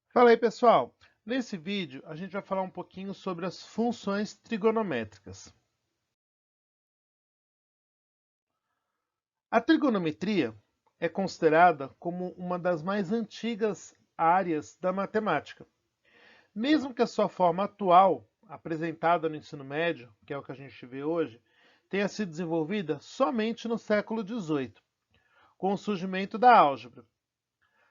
Fala aí, pessoal! Nesse vídeo, a gente vai falar um pouquinho sobre as funções trigonométricas. A trigonometria é considerada como uma das mais antigas áreas da matemática. Mesmo que a sua forma atual, apresentada no ensino médio, que é o que a gente vê hoje, tenha sido desenvolvida somente no século XVIII, com o surgimento da álgebra.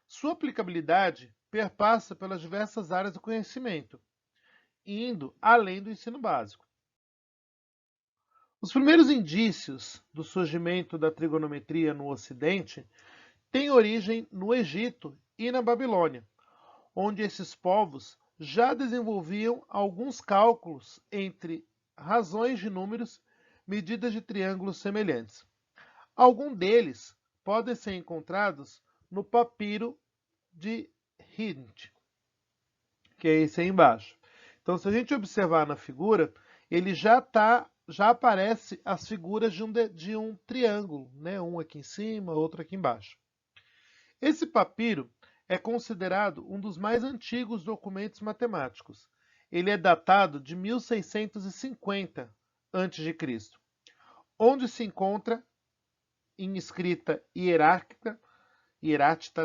Sua aplicabilidade perpassa pelas diversas áreas do conhecimento, indo além do ensino básico. Os primeiros indícios do surgimento da trigonometria no Ocidente têm origem no Egito e na Babilônia, onde esses povos já desenvolviam alguns cálculos entre razões de números, medidas de triângulos semelhantes. Alguns deles podem ser encontrados no papiro de Hind, que é esse aí embaixo. Então, se a gente observar na figura, ele já aparece as figuras de um triângulo, né? Um aqui em cima, outro aqui embaixo. Esse papiro é considerado um dos mais antigos documentos matemáticos. Ele é datado de 1650 a.C., onde se encontra em escrita hierátita,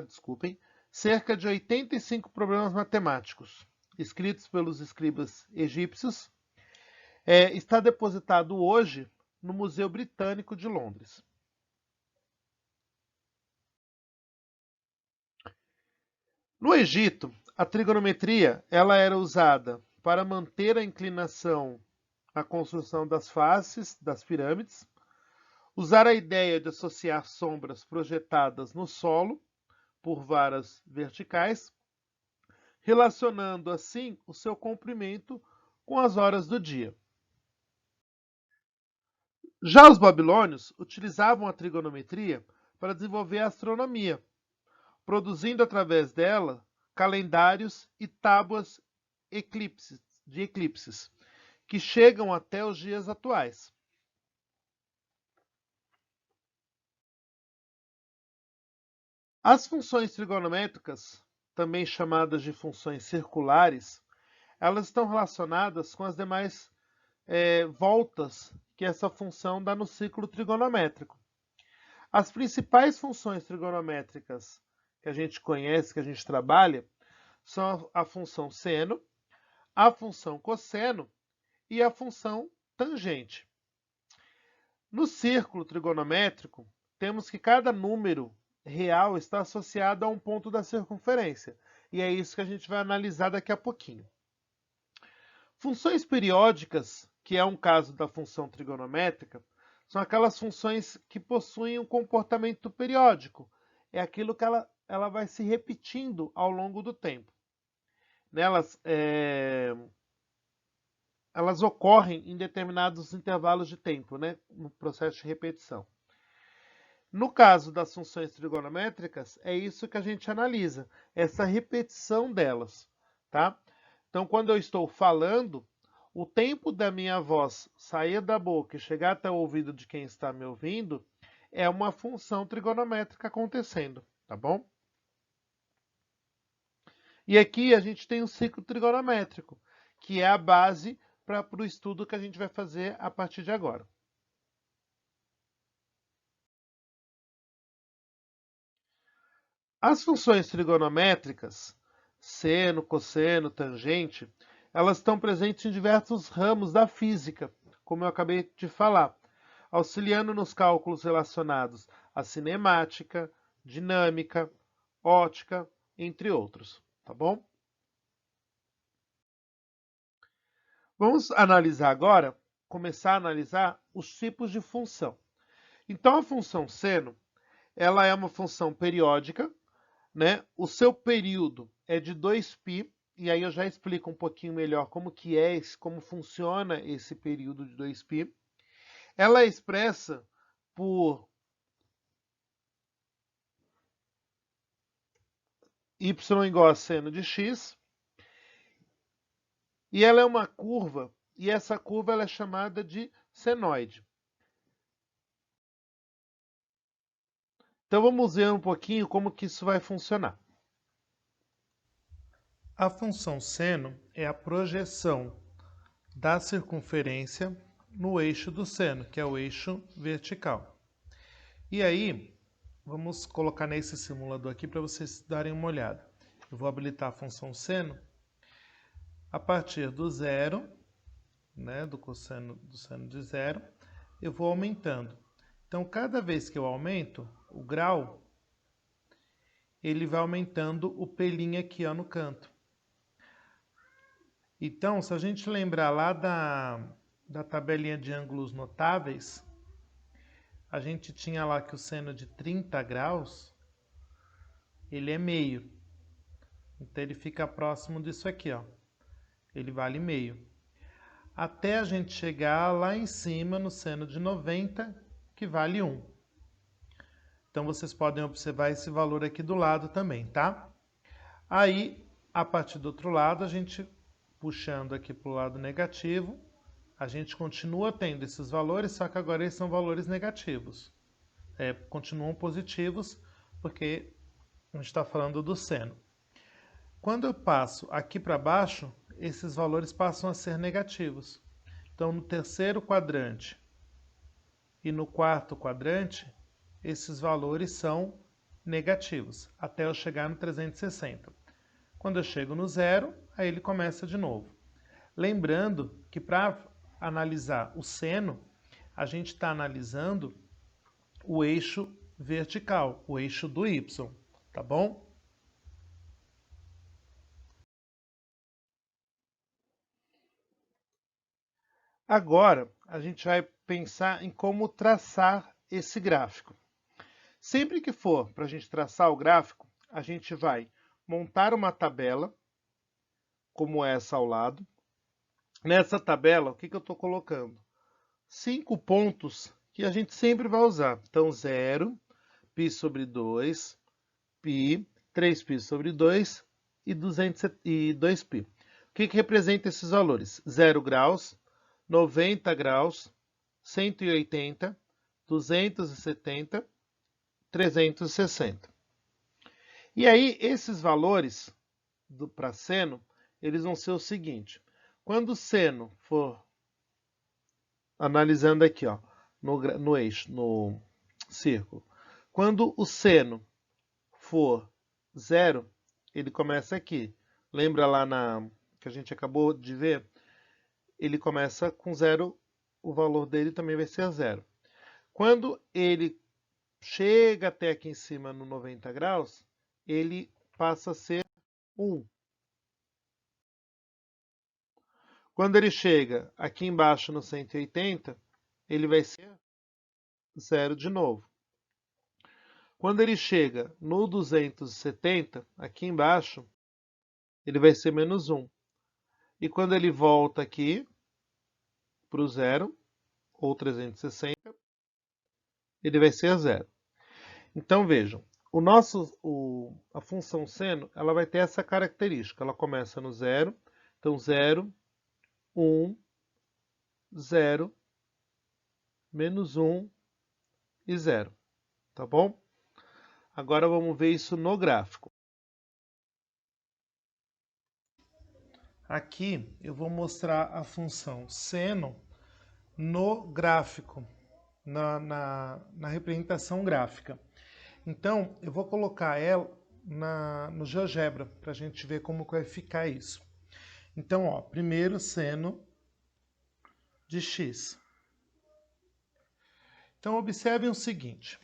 desculpem, cerca de 85 problemas matemáticos, escritos pelos escribas egípcios. Está depositado hoje no Museu Britânico de Londres. No Egito, a trigonometria ela era usada para manter a inclinação na construção das faces das pirâmides, usar a ideia de associar sombras projetadas no solo por varas verticais, relacionando assim o seu comprimento com as horas do dia. Já os babilônios utilizavam a trigonometria para desenvolver a astronomia, produzindo através dela calendários e tábuas de eclipses, que chegam até os dias atuais. As funções trigonométricas, também chamadas de funções circulares, elas estão relacionadas com as demais voltas que essa função dá no ciclo trigonométrico. As principais funções trigonométricas que a gente conhece, que a gente trabalha, são a função seno, a função cosseno e a função tangente. No círculo trigonométrico, temos que cada número real está associado a um ponto da circunferência. E é isso que a gente vai analisar daqui a pouquinho. Funções periódicas, que é um caso da função trigonométrica, são aquelas funções que possuem um comportamento periódico. É aquilo que ela vai se repetindo ao longo do tempo. Nelas, elas ocorrem em determinados intervalos de tempo, né, no processo de repetição. No caso das funções trigonométricas, é isso que a gente analisa, essa repetição delas, tá? Então, quando eu estou falando, o tempo da minha voz sair da boca e chegar até o ouvido de quem está me ouvindo é uma função trigonométrica acontecendo, tá bom? E aqui a gente tem o ciclo trigonométrico, que é a base para o estudo que a gente vai fazer a partir de agora. As funções trigonométricas, seno, cosseno, tangente, elas estão presentes em diversos ramos da física, como eu acabei de falar, auxiliando nos cálculos relacionados à cinemática, dinâmica, ótica, entre outros, tá bom? Vamos analisar agora, começar a analisar os tipos de função. Então, a função seno, ela é uma função periódica, né? O seu período é de 2π, e aí eu já explico um pouquinho melhor como que é, como funciona esse período de 2π. Ela é expressa por y igual a seno de x, e ela é uma curva, e essa curva ela é chamada de senoide. Então vamos ver um pouquinho como que isso vai funcionar. A função seno é a projeção da circunferência no eixo do seno, que é o eixo vertical. E aí, vamos colocar nesse simulador aqui para vocês darem uma olhada. Eu vou habilitar a função seno a partir do zero, né, do seno de zero, eu vou aumentando. Então, cada vez que eu aumento o grau, ele vai aumentando o pelinho aqui, ó, no canto. Então, se a gente lembrar lá da tabelinha de ângulos notáveis, a gente tinha lá que o seno de 30 graus, ele é meio. Então, ele fica próximo disso aqui, ó. Ele vale meio. Até a gente chegar lá em cima no seno de 90, que vale 1. Então, vocês podem observar esse valor aqui do lado também, tá? Aí, a partir do outro lado, a gente puxando aqui para o lado negativo, a gente continua tendo esses valores, só que agora eles são valores negativos. Continuam positivos, porque a gente está falando do seno. Quando eu passo aqui para baixo, esses valores passam a ser negativos. Então, no terceiro quadrante e no quarto quadrante, esses valores são negativos, até eu chegar no 360. Quando eu chego no zero, aí ele começa de novo. Lembrando que para analisar o seno, a gente está analisando o eixo vertical, o eixo do y, tá bom? Agora, a gente vai pensar em como traçar esse gráfico. Sempre que for para a gente traçar o gráfico, a gente vai montar uma tabela, como essa ao lado. Nessa tabela, o que eu estou colocando? 5 pontos que a gente sempre vai usar. Então, 0, π sobre 2, π, 3π sobre 2 e 2π. O que representa esses valores? 0 graus, 90 graus, 180, 270, 360. E aí, esses valores para seno, eles vão ser o seguinte. Quando o seno for, analisando aqui, ó, no eixo, no círculo, quando o seno for 0, ele começa aqui. Lembra lá que a gente acabou de ver? Ele começa com 0, o valor dele também vai ser 0. Quando ele chega até aqui em cima no 90 graus, ele passa a ser 1. Quando ele chega aqui embaixo no 180, ele vai ser 0 de novo. Quando ele chega no 270, aqui embaixo, ele vai ser menos 1. E quando ele volta aqui para o 0, ou 360, ele vai ser 0. Então vejam, a função seno, ela vai ter essa característica. Ela começa no 0, então 0, 1, 0, menos 1 e 0. Tá bom? Agora vamos ver isso no gráfico. Aqui eu vou mostrar a função seno no gráfico, na representação gráfica. Então, eu vou colocar ela no GeoGebra, para a gente ver como vai ficar isso. Então, ó, primeiro seno de x. Então, observem o seguinte.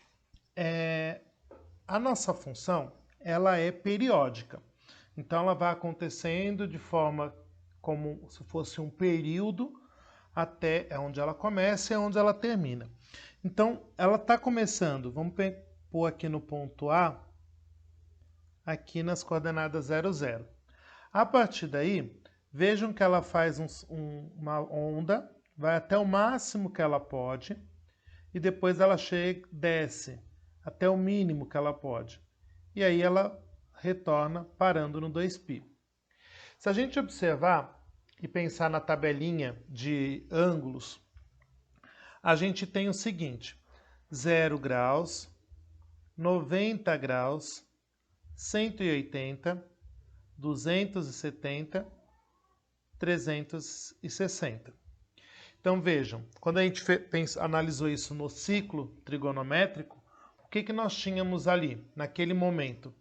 A nossa função, ela é periódica. Então, ela vai acontecendo de forma como se fosse um período até onde ela começa e onde ela termina. Então, ela está começando, vamos pôr aqui no ponto A, aqui nas coordenadas 0, 0. A partir daí, vejam que ela faz uma onda, vai até o máximo que ela pode, e depois ela desce até o mínimo que ela pode. E aí ela retorna parando no 2π. Se a gente observar e pensar na tabelinha de ângulos, a gente tem o seguinte: 0 graus, 90 graus, 180, 270, 360. Então vejam, quando a gente analisou isso no ciclo trigonométrico, o que nós tínhamos ali, naquele momento?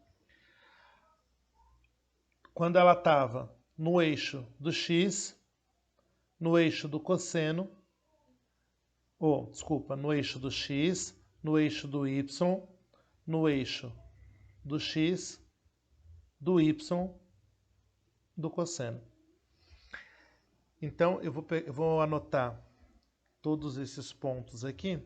Quando ela estava no eixo do x, no eixo do cosseno, no eixo do x, no eixo do y, no eixo do x, do y, do cosseno. Então, eu vou anotar todos esses pontos aqui,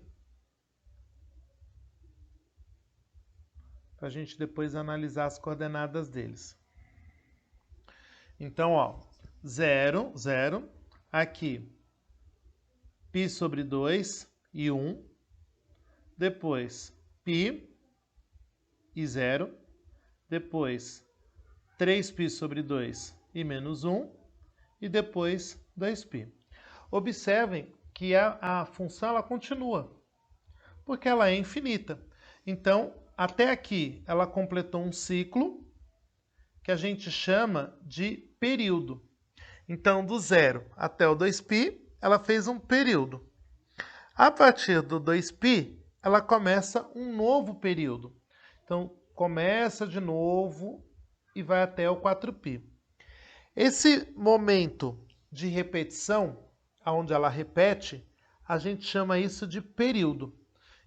para a gente depois analisar as coordenadas deles. Então, ó, 0, 0, aqui, π sobre 2 e 1, depois π e 0, depois 3π sobre 2 e menos 1, e depois 2π. Observem que a função ela continua, porque ela é infinita. Então, até aqui, ela completou um ciclo que a gente chama de período. Então, do 0 até o 2π, ela fez um período. A partir do 2π, ela começa um novo período. Então, começa de novo e vai até o 4π. Esse momento de repetição, onde ela repete, a gente chama isso de período.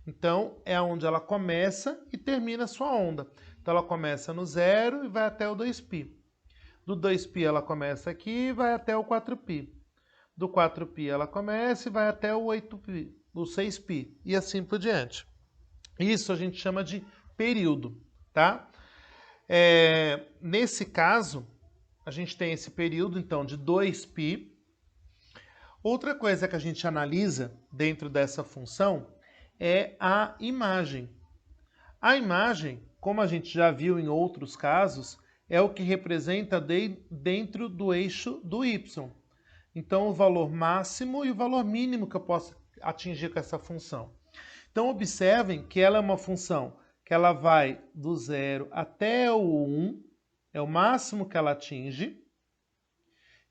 Então, é onde ela começa e termina a sua onda. Então, ela começa no 0 e vai até o 2π. Do 2π ela começa aqui e vai até o 4π. Do 4π ela começa e vai até o 8π, o 6π, e assim por diante. Isso a gente chama de período, tá? Nesse caso, a gente tem esse período, então, de 2π. Outra coisa que a gente analisa dentro dessa função é a imagem. A imagem, como a gente já viu em outros casos, é o que representa dentro do eixo do y. Então, o valor máximo e o valor mínimo que eu posso atingir com essa função. Então, observem que ela é uma função que ela vai do 0 até o 1, é o máximo que ela atinge,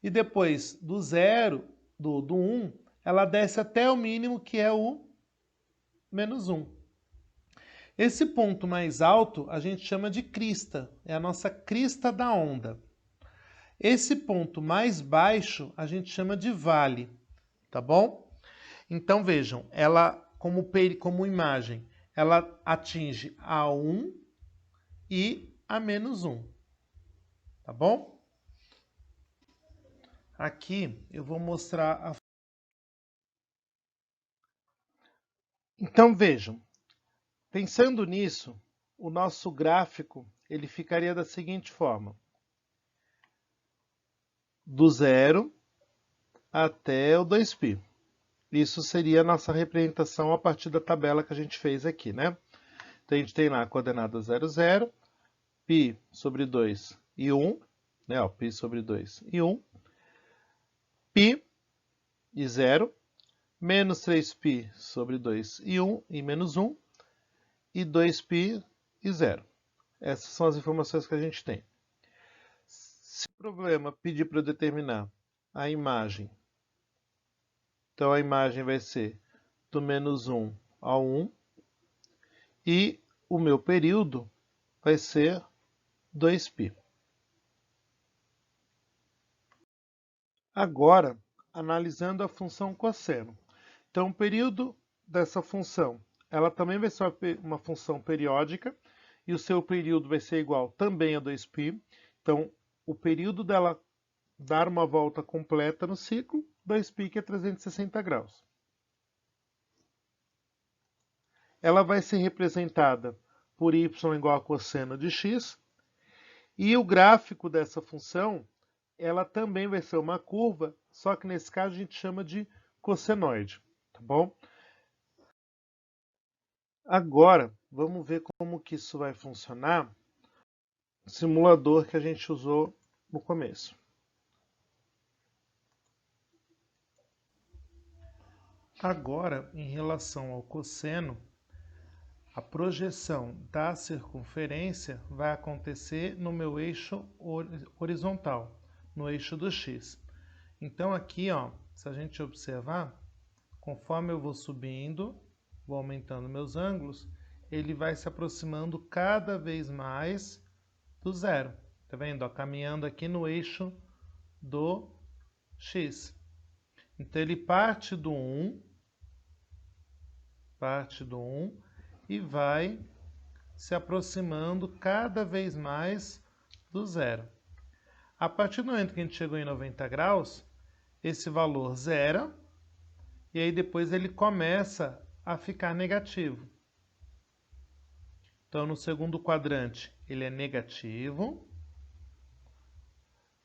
e depois do 0, do 1, ela desce até o mínimo, que é o menos 1. Esse ponto mais alto a gente chama de crista, é a nossa crista da onda. Esse ponto mais baixo a gente chama de vale, tá bom? Então vejam, ela como imagem, ela atinge a 1 e a menos 1, tá bom? Aqui eu vou mostrar a... Então vejam, pensando nisso, o nosso gráfico ele ficaria da seguinte forma: do 0 até o 2π. Isso seria a nossa representação a partir da tabela que a gente fez aqui, né? Então a gente tem lá a coordenada 0, 0, π sobre 2 e 1, né? Ó, π sobre 2 e 1, π e 0, menos 3π sobre 2 e 1 e menos 1, e 2π e 0. Essas são as informações que a gente tem. Se o problema pedir para eu determinar a imagem, então a imagem vai ser do menos 1 ao 1, e o meu período vai ser 2π. Agora, analisando a função cosseno. Então, o período dessa função, ela também vai ser uma função periódica, e o seu período vai ser igual também a 2π. Então, o período dela dar uma volta completa no ciclo, 2π, que é 360 graus. Ela vai ser representada por y igual a cosseno de x, e o gráfico dessa função, ela também vai ser uma curva, só que nesse caso a gente chama de cossenoide, tá bom? Agora, vamos ver como que isso vai funcionar no simulador que a gente usou no começo. Agora, em relação ao cosseno, A projeção da circunferência vai acontecer no meu eixo horizontal, no eixo do x. Então aqui, ó, se a gente observar, conforme eu vou subindo, vou aumentando meus ângulos, ele vai se aproximando cada vez mais do zero. Tá vendo? Ó, caminhando aqui no eixo do x. Então ele parte do 1 e vai se aproximando cada vez mais do zero. A partir do momento que a gente chegou em 90 graus, esse valor zera, e aí depois ele começa a ficar negativo. Então, no segundo quadrante, ele é negativo.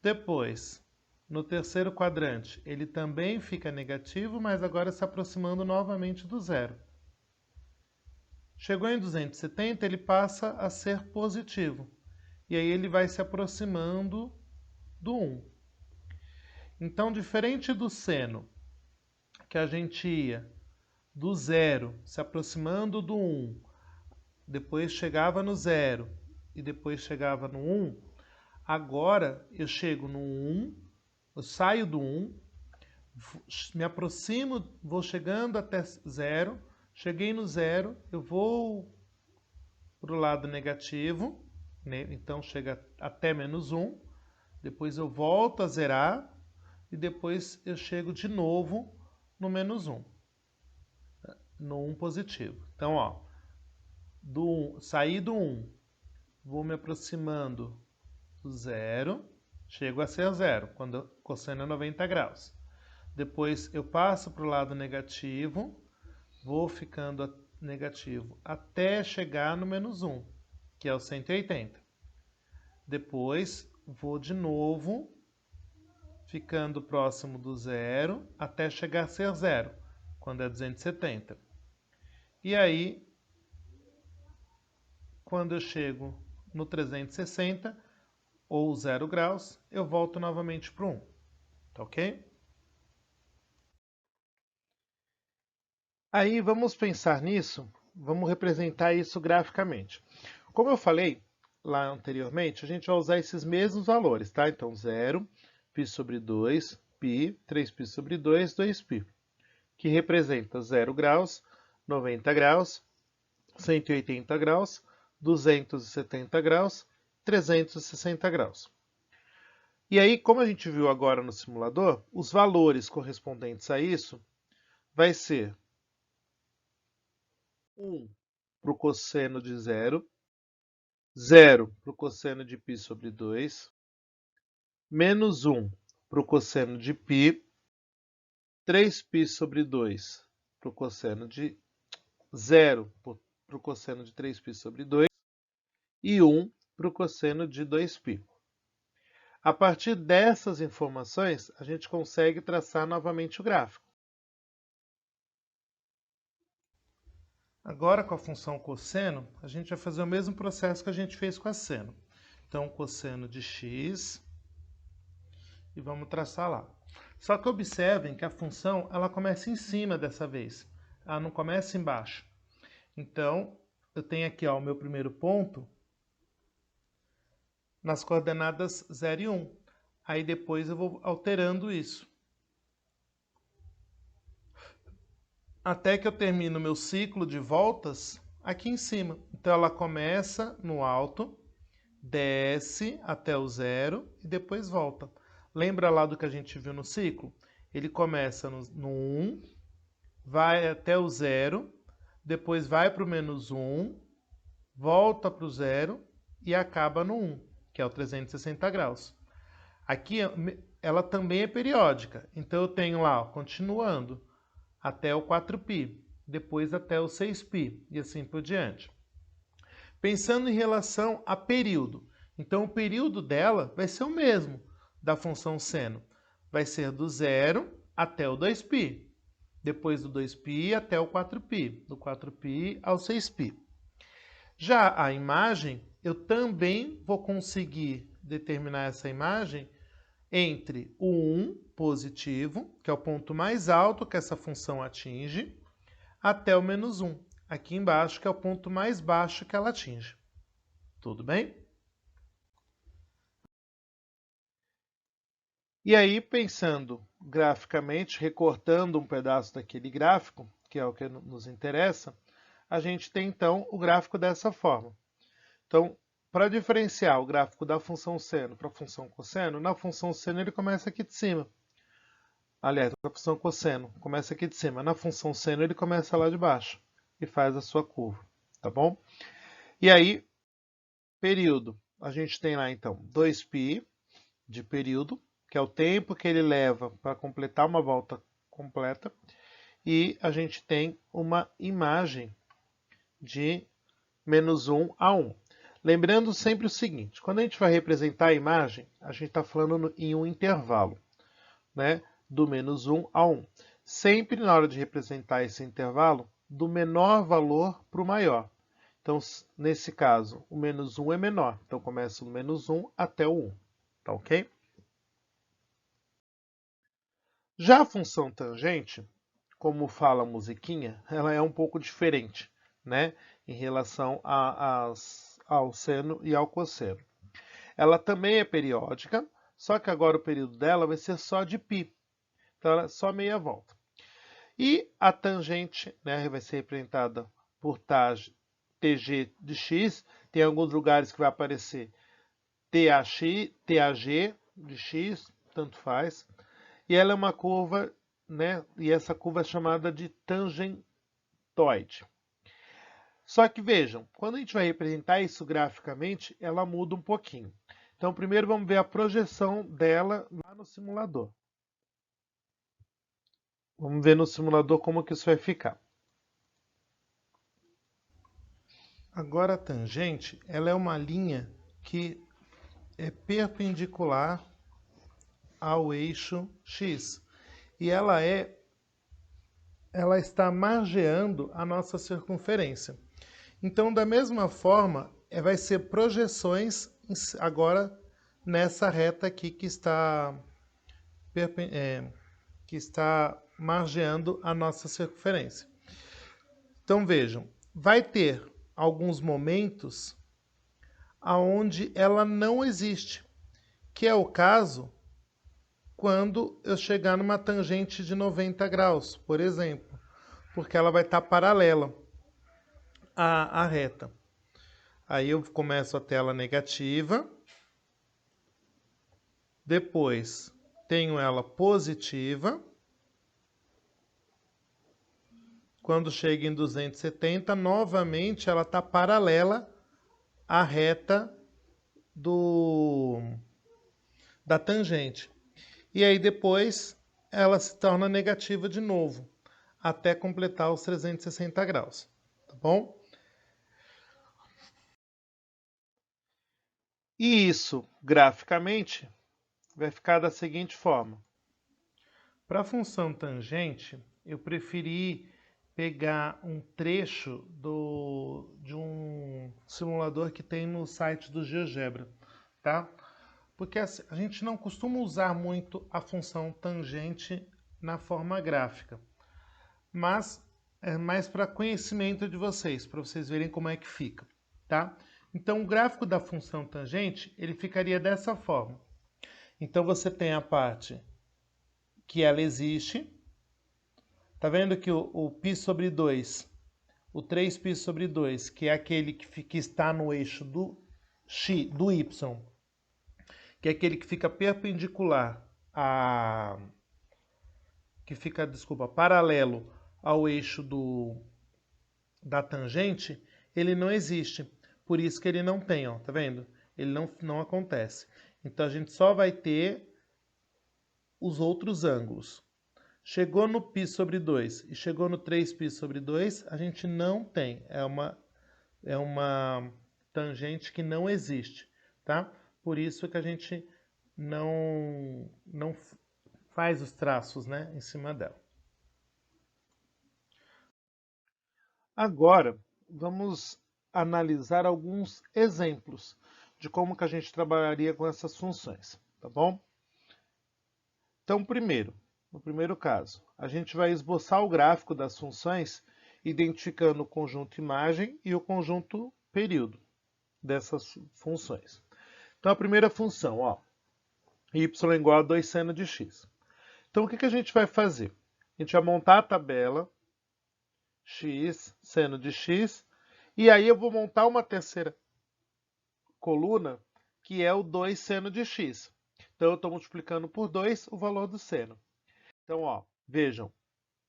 Depois, no terceiro quadrante, ele também fica negativo, mas agora se aproximando novamente do zero. Chegou em 270, ele passa a ser positivo. E aí ele vai se aproximando do 1. Então, diferente do seno, que a gente ia do zero, se aproximando do 1, depois chegava no zero e depois chegava no 1, agora eu chego no 1, eu saio do 1, me aproximo, vou chegando até zero, cheguei no zero, eu vou para o lado negativo, né? Então chega até menos 1, depois eu volto a zerar e depois eu chego de novo no menos 1, no 1 positivo. Então, ó, saí do 1, vou me aproximando do zero, chego a ser zero, quando o cosseno é 90 graus. Depois eu passo para o lado negativo, vou ficando negativo até chegar no menos 1, que é o 180. Depois vou de novo ficando próximo do zero até chegar a ser zero, quando é 270. E aí, quando eu chego no 360, ou 0 graus, eu volto novamente para o 1. Tá ok? Aí vamos pensar nisso, vamos representar isso graficamente. Como eu falei lá anteriormente, a gente vai usar esses mesmos valores, tá? Então 0, π sobre 2, π, 3π sobre 2, 2π, que representa 0 graus, 90 graus, 180 graus, 270 graus, 360 graus. E aí, como a gente viu agora no simulador, os valores correspondentes a isso vai ser 1 para o cosseno de 0, 0 para o cosseno de π sobre 2, menos 1 para o cosseno de π, 3π sobre 2 para o cosseno de 0 para o cosseno de 3π sobre 2 e 1 para o cosseno de 2π. A partir dessas informações, a gente consegue traçar novamente o gráfico. Agora, com a função cosseno, a gente vai fazer o mesmo processo que a gente fez com a seno. Então, cosseno de x, e vamos traçar lá. Só que observem que a função ela começa em cima dessa vez, ela não começa embaixo. Então, eu tenho aqui ó, o meu primeiro ponto nas coordenadas 0 e 1. Aí depois eu vou alterando isso. Até que eu termino meu ciclo de voltas aqui em cima. Então ela começa no alto, desce até o zero e depois volta. Lembra lá do que a gente viu no ciclo? Ele começa no 1, vai até o zero, depois vai para o menos 1, volta para o zero e acaba no 1, que é o 360 graus. Aqui ela também é periódica, então eu tenho lá, ó, continuando, até o 4π, depois até o 6π e assim por diante. Pensando em relação a período, então o período dela vai ser o mesmo da função seno, vai ser do 0 até o 2π, depois do 2π até o 4π, do 4π ao 6π. Já a imagem, eu também vou conseguir determinar essa imagem entre o 1 positivo, que é o ponto mais alto que essa função atinge, até o menos 1, aqui embaixo, que é o ponto mais baixo que ela atinge. Tudo bem? E aí, pensando graficamente, recortando um pedaço daquele gráfico, que é o que nos interessa, a gente tem então o gráfico dessa forma. Então, para diferenciar o gráfico da função seno para a função cosseno, na função seno ele começa aqui de cima. Aliás, a função cosseno começa aqui de cima. Na função seno ele começa lá de baixo e faz a sua curva, tá bom? E aí, período. A gente tem lá então 2π de período, que é o tempo que ele leva para completar uma volta completa, e a gente tem uma imagem de -1 a 1. Lembrando sempre o seguinte, quando a gente vai representar a imagem, a gente está falando em um intervalo, né, do -1 a 1. Sempre na hora de representar esse intervalo, do menor valor para o maior. Então, nesse caso, o -1 é menor, então começa do -1 até o 1, tá ok? Já a função tangente, como fala a musiquinha, ela é um pouco diferente, né, em relação ao seno e ao cosseno. Ela também é periódica, só que agora o período dela vai ser só de π, então ela é só meia volta. E a tangente, né, vai ser representada por TG de x, tem alguns lugares que vai aparecer TAG de x, tanto faz. E ela é uma curva, né? E essa curva é chamada de tangentoide. Só que vejam, quando a gente vai representar isso graficamente, ela muda um pouquinho. Então, primeiro vamos ver a projeção dela lá no simulador. Vamos ver no simulador como que isso vai ficar. Agora a tangente, ela é uma linha que é perpendicular ao eixo x. E ela está margeando a nossa circunferência. Então, da mesma forma, vai ser projeções agora nessa reta aqui que está margeando a nossa circunferência. Então, vejam, vai ter alguns momentos aonde ela não existe, que é o caso quando eu chegar numa tangente de 90 graus, por exemplo, porque ela vai estar paralela à reta. Aí eu começo a tela negativa, depois tenho ela positiva, quando chega em 270, novamente ela está paralela à reta da tangente. E aí depois ela se torna negativa de novo, até completar os 360 graus, tá bom? E isso, graficamente, vai ficar da seguinte forma. Para a função tangente, eu preferi pegar um trecho de um simulador que tem no site do GeoGebra, tá? Porque assim, a gente não costuma usar muito a função tangente na forma gráfica, mas é mais para conhecimento de vocês, para vocês verem como é que fica, tá? Então, o gráfico da função tangente, ele ficaria dessa forma. Então, você tem a parte que ela existe. Tá vendo que o π sobre 2, o 3π sobre 2, que é aquele que está no eixo do y, que é aquele que fica perpendicular paralelo ao eixo da tangente, ele não existe. Por isso que ele não tem, ó, tá vendo? Ele não acontece. Então a gente só vai ter os outros ângulos. Chegou no π sobre 2 e chegou no 3π sobre 2, a gente não tem. É uma tangente que não existe, tá? Por isso que a gente não faz os traços, né, em cima dela. Agora, vamos analisar alguns exemplos de como que a gente trabalharia com essas funções, tá bom? Então, no primeiro caso, a gente vai esboçar o gráfico das funções identificando o conjunto imagem e o conjunto período dessas funções. Então, a primeira função, ó, y igual a 2 seno de x. Então, o que a gente vai fazer? A gente vai montar a tabela x, seno de x, e aí eu vou montar uma terceira coluna, que é o 2 seno de x. Então, eu estou multiplicando por 2 o valor do seno. Então, ó, vejam,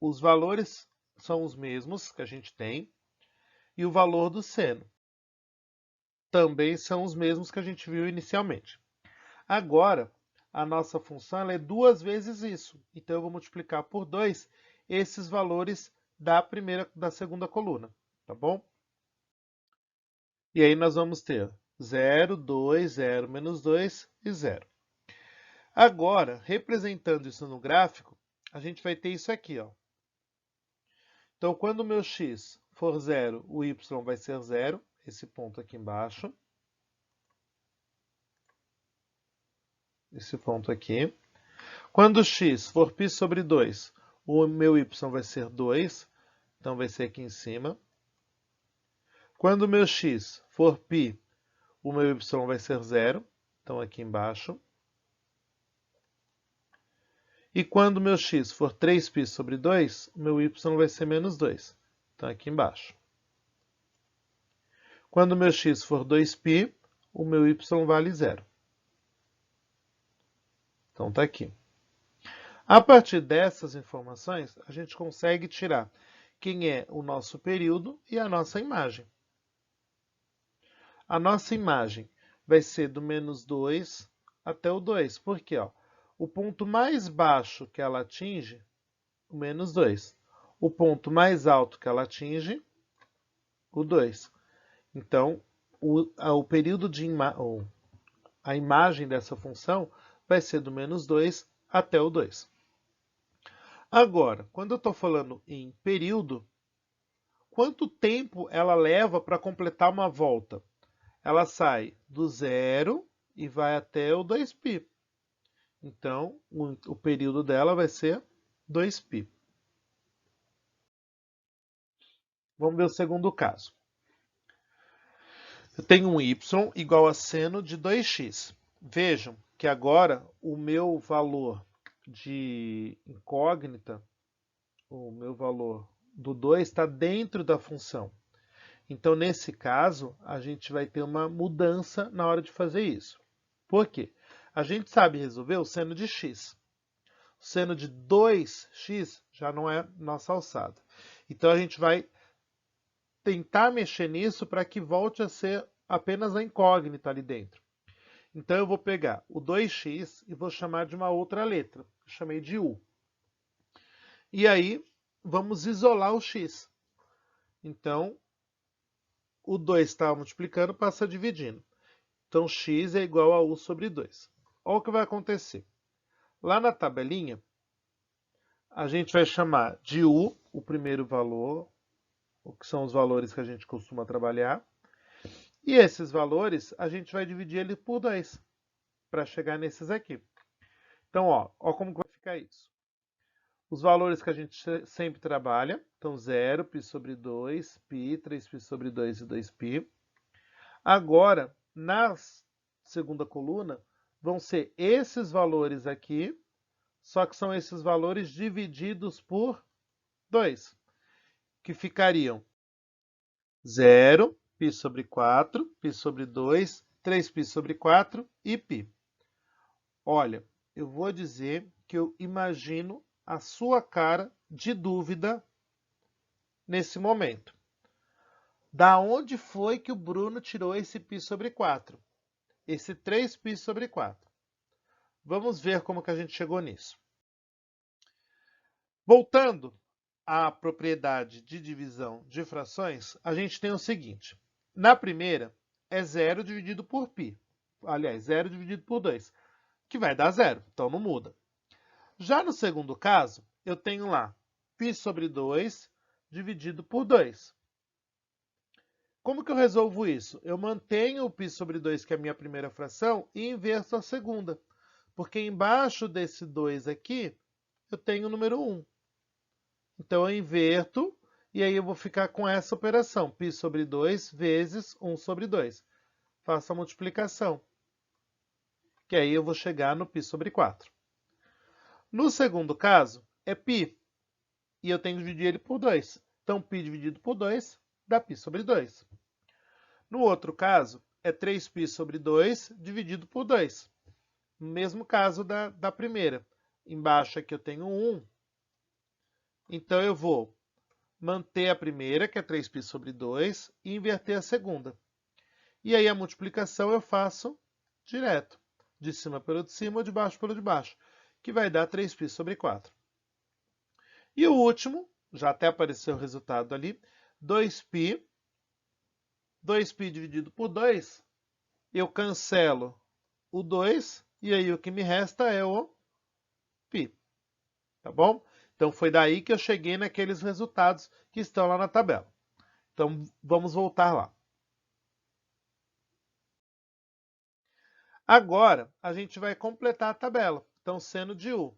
os valores são os mesmos que a gente tem, e o valor do seno também são os mesmos que a gente viu inicialmente. Agora, a nossa função ela é 2 vezes isso. Então, eu vou multiplicar por 2 esses valores da segunda coluna, tá bom? E aí nós vamos ter 0, 2, 0, menos 2 e 0. Agora, representando isso no gráfico, a gente vai ter isso aqui, ó. Então, quando o meu x for 0, o y vai ser 0, esse ponto aqui embaixo. Esse ponto aqui. Quando x for π sobre 2, o meu y vai ser 2, então vai ser aqui em cima. Quando o meu x for π, o meu y vai ser 0, então aqui embaixo. E quando o meu x for 3π sobre 2, o meu y vai ser menos 2, então aqui embaixo. Quando o meu x for 2π, o meu y vale 0. Então está aqui. A partir dessas informações, a gente consegue tirar quem é o nosso período e a nossa imagem. A nossa imagem vai ser do menos 2 até o 2. Por quê? Ó, o ponto mais baixo que ela atinge, o menos 2. O ponto mais alto que ela atinge, o 2. Então, o período a imagem dessa função vai ser do menos 2 até o 2. Agora, quando eu estou falando em período, quanto tempo ela leva para completar uma volta? Ela sai do 0 e vai até o 2π. Então, o período dela vai ser 2π. Vamos ver o segundo caso. Eu tenho um y igual a seno de 2x. Vejam que agora o meu valor de incógnita, o meu valor do 2 está dentro da função. Então, nesse caso, a gente vai ter uma mudança na hora de fazer isso. Por quê? A gente sabe resolver o seno de x. O seno de 2x já não é nossa alçada. Então, a gente vai tentar mexer nisso para que volte a ser apenas a incógnita ali dentro. Então, eu vou pegar o 2x e vou chamar de uma outra letra. Eu chamei de u. E aí, vamos isolar o x. Então, o 2 está multiplicando, passa dividindo. Então, x é igual a u sobre 2. Olha o que vai acontecer. Lá na tabelinha, a gente vai chamar de u, o primeiro valor, o que são os valores que a gente costuma trabalhar. E esses valores, a gente vai dividir ele por 2, para chegar nesses aqui. Então, ó como que vai ficar isso. Os valores que a gente sempre trabalha, então 0, π sobre 2, π, 3π sobre 2 e 2π. Agora, na segunda coluna, vão ser esses valores aqui, só que são esses valores divididos por 2, que ficariam 0, π sobre 4, π sobre 2, 3π sobre 4 e π. Olha, eu vou dizer que eu imagino a sua cara de dúvida nesse momento. Da onde foi que o Bruno tirou esse π sobre 4? Esse 3π sobre 4. Vamos ver como que a gente chegou nisso. Voltando à propriedade de divisão de frações, a gente tem o seguinte. Na primeira, é 0 dividido por π. Aliás, 0 dividido por 2, que vai dar 0, então não muda. Já no segundo caso, eu tenho lá π sobre 2 dividido por 2. Como que eu resolvo isso? Eu mantenho o π sobre 2, que é a minha primeira fração, e inverto a segunda. Porque embaixo desse 2 aqui, eu tenho o número 1. Então, eu inverto E aí eu vou ficar com essa operação, π sobre 2 vezes 1 sobre 2. Faço a multiplicação, que aí eu vou chegar no π sobre 4. No segundo caso, é π, e eu tenho que dividir ele por 2. Então, π dividido por 2 dá π sobre 2. No outro caso, é 3π sobre 2 dividido por 2. No mesmo caso da primeira. Embaixo aqui eu tenho 1. Então, eu vou manter a primeira, que é 3π sobre 2, e inverter a segunda. E aí a multiplicação eu faço direto. De cima pelo de cima ou de baixo pelo de baixo. Que vai dar 3π sobre 4. E o último, já até apareceu o resultado ali, 2π. 2π dividido por 2, eu cancelo o 2, e aí o que me resta é o π. Tá bom? Então foi daí que eu cheguei naqueles resultados que estão lá na tabela. Então vamos voltar lá. Agora a gente vai completar a tabela. Então seno de u.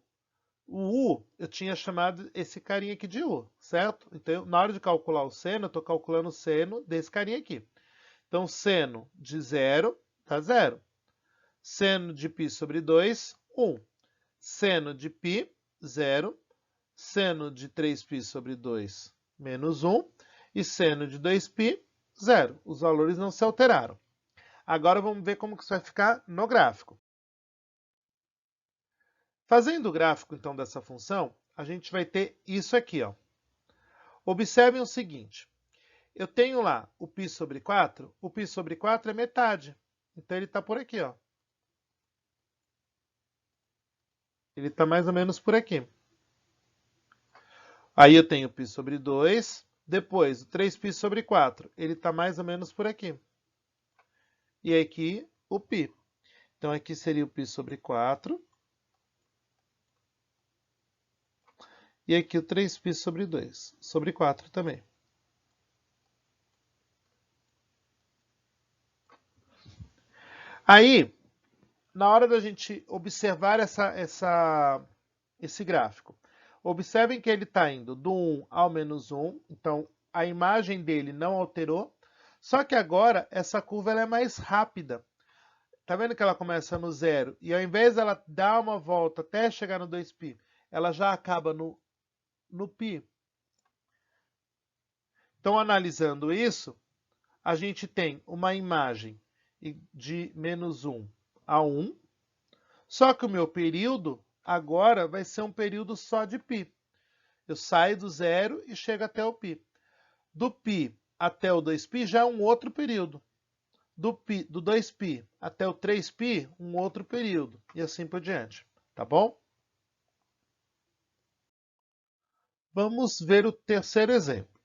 O u eu tinha chamado esse carinha aqui de u, certo? Então na hora de calcular o seno, eu estou calculando o seno desse carinha aqui. Então seno de 0 dá 0. Seno de π sobre 2, 1. Seno de π, 0. Seno de 3π sobre 2, menos 1. E seno de 2π, 0. Os valores não se alteraram. Agora vamos ver como que isso vai ficar no gráfico. Fazendo o gráfico, então, dessa função, a gente vai ter isso aqui, ó. Observem o seguinte. Eu tenho lá o π sobre 4. O π sobre 4 é metade. Então, ele está por aqui, ó. Ele está mais ou menos por aqui. Aí eu tenho π sobre 2. Depois, o 3π sobre 4. Ele está mais ou menos por aqui. E aqui, o π. Então, aqui seria o π sobre 4. E aqui o 3π sobre 2. Sobre 4 também. Aí, na hora da gente observar esse gráfico, observem que ele está indo do 1 ao menos 1, então a imagem dele não alterou, só que agora essa curva ela é mais rápida. Tá vendo que ela começa no 0 e ao invés dela dar uma volta até chegar no 2π, ela já acaba no π. Então, analisando isso, a gente tem uma imagem de menos 1 a 1, só que o meu período agora vai ser um período só de π. Eu saio do 0 e chego até o π. Do π até o 2π já é um outro período. Do 2π até o 3π, um outro período. E assim por diante. Tá bom? Vamos ver o terceiro exemplo.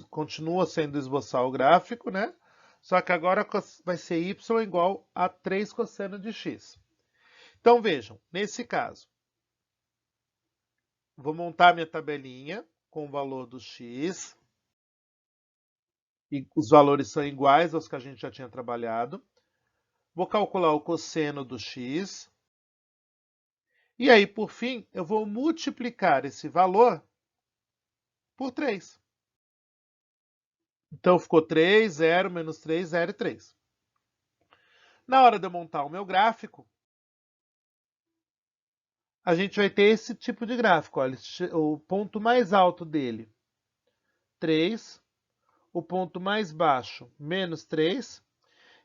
Continua sendo esboçar o gráfico, né? Só que agora vai ser y igual a 3 cosseno de x. Então vejam, nesse caso, vou montar minha tabelinha com o valor do x. E os valores são iguais aos que a gente já tinha trabalhado. Vou calcular o cosseno do x. E aí, por fim, eu vou multiplicar esse valor por 3. Então, ficou 3, 0, menos 3, 0 e 3. Na hora de eu montar o meu gráfico, a gente vai ter esse tipo de gráfico. Olha, o ponto mais alto dele, 3. O ponto mais baixo, menos 3.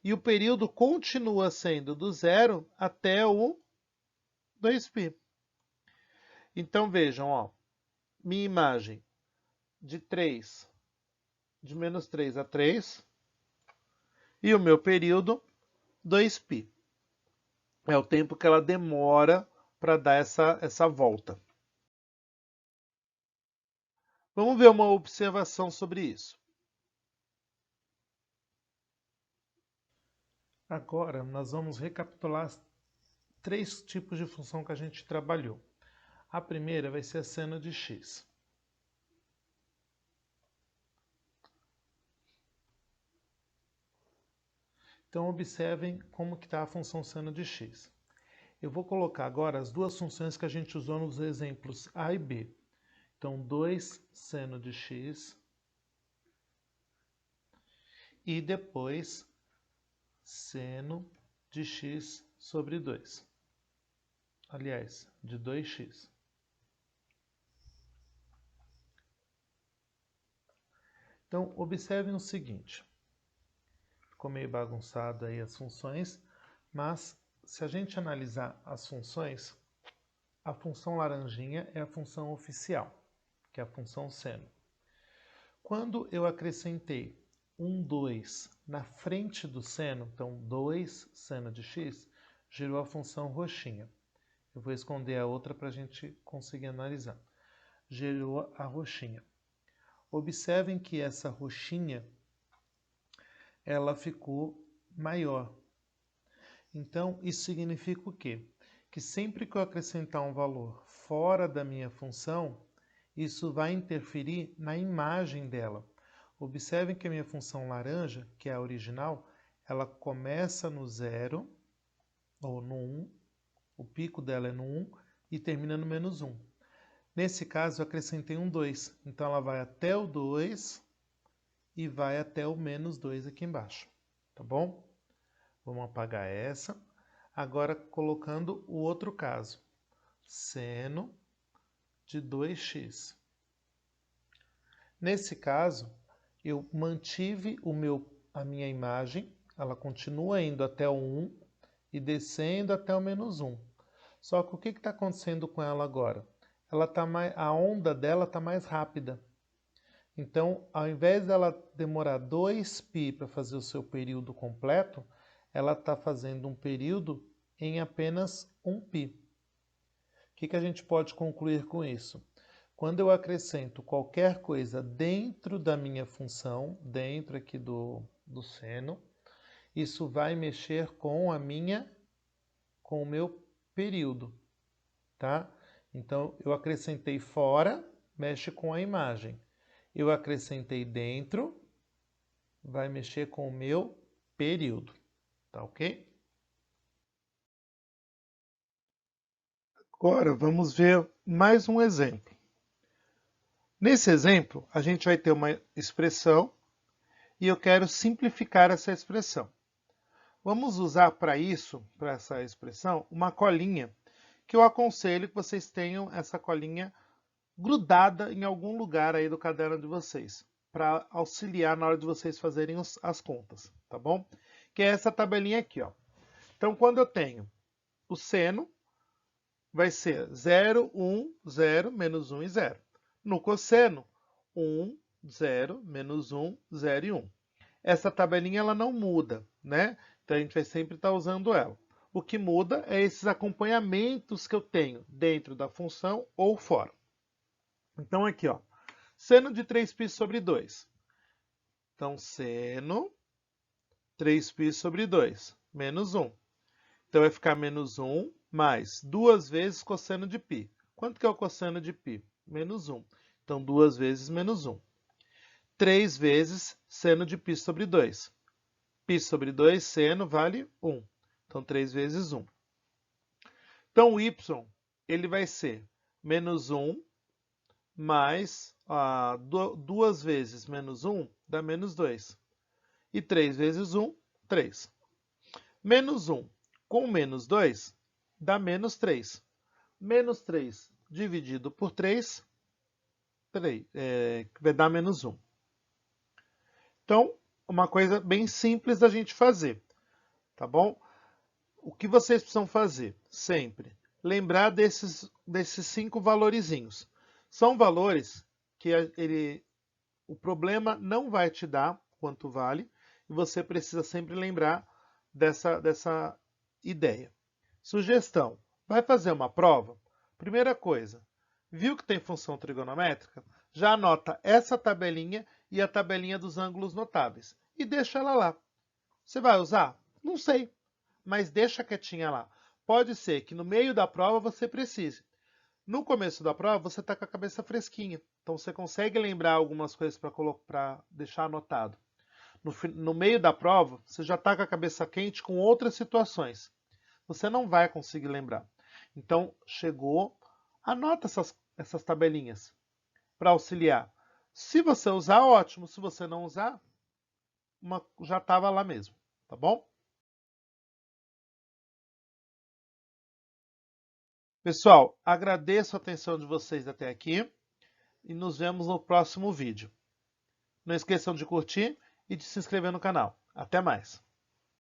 E o período continua sendo do 0 até o 2π. Então, vejam, ó, minha imagem de menos 3 a 3, e o meu período, 2π. É o tempo que ela demora para dar essa volta. Vamos ver uma observação sobre isso. Agora, nós vamos recapitular 3 tipos de função que a gente trabalhou. A primeira vai ser a seno de x. Então, observem como está a função seno de x. Eu vou colocar agora as duas funções que a gente usou nos exemplos A e B. Então, 2 seno de x e depois seno de x sobre 2. Aliás, de 2x. Então, observem o seguinte. Ficou meio bagunçado aí as funções, mas se a gente analisar as funções, a função laranjinha é a função oficial, que é a função seno. Quando eu acrescentei 2 na frente do seno, então 2 seno de x, gerou a função roxinha. Eu vou esconder a outra para a gente conseguir analisar. Gerou a roxinha. Observem que essa roxinha, ela ficou maior. Então, isso significa o quê? Que sempre que eu acrescentar um valor fora da minha função, isso vai interferir na imagem dela. Observem que a minha função laranja, que é a original, ela começa no 0, ou no 1, o pico dela é no 1 e termina no menos 1. Nesse caso, eu acrescentei um 2, então ela vai até o 2 e vai até o menos 2 aqui embaixo, tá bom? Vamos apagar essa. Agora, colocando o outro caso, seno de 2x. Nesse caso, eu mantive a minha imagem, ela continua indo até o 1 e descendo até o menos 1. Só que o que está acontecendo com ela agora? A onda dela está mais rápida. Então, ao invés dela demorar 2π para fazer o seu período completo, ela está fazendo um período em apenas 1π. O que a gente pode concluir com isso? Quando eu acrescento qualquer coisa dentro da minha função, dentro aqui do seno, isso vai mexer com o meu período, tá? Então, eu acrescentei fora, mexe com a imagem. Eu acrescentei dentro, vai mexer com o meu período, tá ok? Agora, vamos ver mais um exemplo. Nesse exemplo, a gente vai ter uma expressão e eu quero simplificar essa expressão. Vamos usar para isso, para essa expressão, uma colinha, que eu aconselho que vocês tenham essa colinha grudada em algum lugar aí do caderno de vocês, para auxiliar na hora de vocês fazerem as contas, tá bom? Que é essa tabelinha aqui, ó. Então, quando eu tenho o seno, vai ser 0, 1, 0, menos 1 e 0. No cosseno, 1, 0, menos 1, 0 e 1. Essa tabelinha ela não muda, né? Então a gente vai sempre estar usando ela. O que muda é esses acompanhamentos que eu tenho dentro da função ou fora. Então aqui, ó, seno de 3π sobre 2. Então, seno 3π sobre 2, menos 1. Então vai ficar menos 1 mais 2 vezes cosseno de π. Quanto que é o cosseno de π? Menos 1. Então, 2 vezes menos 1. 3 vezes seno de π sobre 2. Π sobre 2, seno, vale 1. Então, 3 vezes 1. Então, o y ele vai ser menos 1 mais 2 vezes menos 1 dá menos 2. E 3 vezes 1, 3. Menos 1 com menos 2 dá menos 3. Menos 3 dividido por 3, vai dar menos 1. Então, uma coisa bem simples da gente fazer, tá bom? O que vocês precisam fazer? Sempre lembrar desses 5 valorizinhos. São valores que o problema não vai te dar quanto vale, e você precisa sempre lembrar dessa ideia. Sugestão: vai fazer uma prova? Primeira coisa, viu que tem função trigonométrica? Já anota essa tabelinha e a tabelinha dos ângulos notáveis e deixa ela lá. Você vai usar? Não sei, mas deixa quietinha lá. Pode ser que no meio da prova você precise. No começo da prova você está com a cabeça fresquinha, então você consegue lembrar algumas coisas para deixar anotado. No meio da prova, você já está com a cabeça quente com outras situações. Você não vai conseguir lembrar. Então, chegou, anota essas tabelinhas. para auxiliar. Se você usar, ótimo. Se você não usar, já estava lá mesmo, tá bom? Pessoal, agradeço a atenção de vocês até aqui e nos vemos no próximo vídeo. Não esqueçam de curtir e de se inscrever no canal. Até mais!